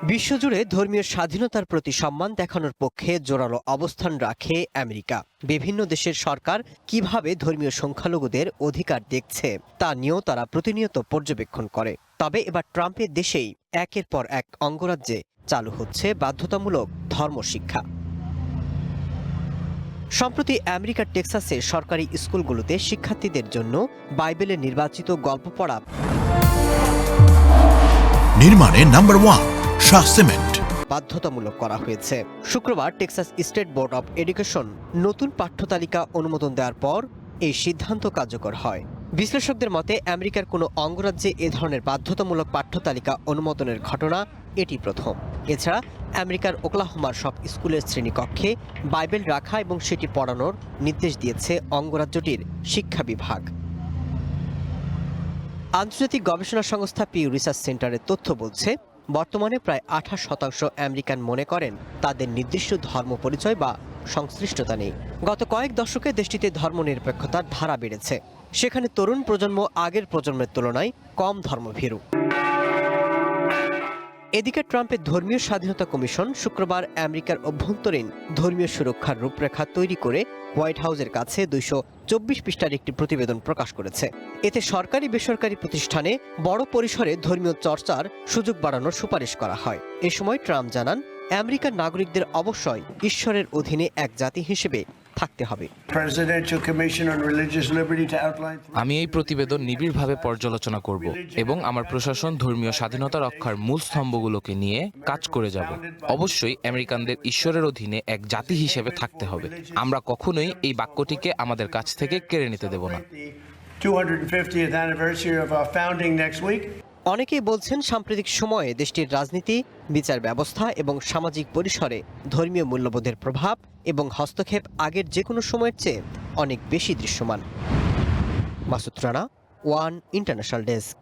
বিশ্বজুড়ে ধর্মীয় স্বাধীনতার প্রতি সম্মান দেখানোর পক্ষে জোরালো অবস্থান রাখে আমেরিকা। বিভিন্ন দেশের সরকার কিভাবে ধর্মীয় সংখ্যালঘুদের অধিকার দেখছে তা নিয়েও তারা প্রতিনিয়ত পর্যবেক্ষণ করে। তবে এবার ট্রাম্পের দেশেই একের পর এক অঙ্গরাজ্যে চালু হচ্ছে বাধ্যতামূলক ধর্মশিক্ষা। সম্প্রতি আমেরিকার টেক্সাসে সরকারি স্কুলগুলোতে শিক্ষার্থীদের জন্য বাইবেলের নির্বাচিত গল্প পড়া নির্মাণে নাম্বার 1 শাহ সিমেন্ট বাধ্যতামূলক করা হয়েছে। শুক্রবার Texas state board of education নতুন পাঠ্যতালিকা অনুমোদন দেওয়ার পর এই সিদ্ধান্ত কার্যকর হয়। বিশ্লেষকদের মতে আমেরিকার কোনো অঙ্গরাজ্যে এ ধরনের বাধ্যতামূলক পাঠ্যতালিকা অনুমোদনের ঘটনা এটি প্রথম। এছাড়া আমেরিকার ওকলাহোমার সব স্কুলের শ্রেণীকক্ষে বাইবেল রাখা এবং সেটি পড়ানোর নির্দেশ দিয়েছে অঙ্গরাজ্যটির শিক্ষা বিভাগ। আন্তর্জাতিক গবেষণা সংস্থা পিউ রিসার্চ সেন্টারের তথ্য বলছে, বর্তমানে প্রায় 28% আমেরিকান মনে করেন তাদের নির্দিষ্ট ধর্ম পরিচয় বা সংশ্লিষ্টতা নেই। গত কয়েক দশকে দেশটিতে ধর্মনিরপেক্ষতার ধারা বেড়েছে। সেখানে তরুণ প্রজন্ম আগের প্রজন্মের তুলনায় কম ধর্মভীরু। এদিকে ট্রাম্পের ধর্মীয় স্বাধীনতা কমিশন শুক্রবার আমেরিকার অভ্যন্তরীণ ধর্মীয় সুরক্ষার রূপরেখা তৈরি করে হোয়াইট হাউসের কাছে 224 পৃষ্ঠার একটি প্রতিবেদন প্রকাশ করেছে। এতে সরকারি বেসরকারি প্রতিষ্ঠানে বড় পরিসরে ধর্মীয় চর্চার সুযোগ বাড়ানোর সুপারিশ করা হয়। এ সময় ট্রাম্প জানান, আমেরিকার নাগরিকদের অবশ্যই ঈশ্বরের অধীনে এক জাতি হিসেবে থাকতে হবে। আমি এই প্রতিবেদন নিবিড়ভাবে পর্যালোচনা করব এবং আমার প্রশাসন ধর্মীয় স্বাধীনতা রক্ষার মূল স্তম্ভগুলোকে নিয়ে কাজ করে যাব। অবশ্যই আমেরিকানদের ঈশ্বরের অধীনে এক জাতি হিসেবে থাকতে হবে। আমরা কখনোই এই বাক্যটিকে আমাদের কাছ থেকে কেড়ে নিতে দেব না। অনেকেই বলছেন, সাম্প্রতিক সময়ে দেশটির রাজনীতি, বিচার ব্যবস্থা এবং সামাজিক পরিসরে ধর্মীয় মূল্যবোধের প্রভাব এবং হস্তক্ষেপ আগের যে কোনো সময়ের চেয়ে অনেক বেশি দৃশ্যমান। Masud Rana, one international desk.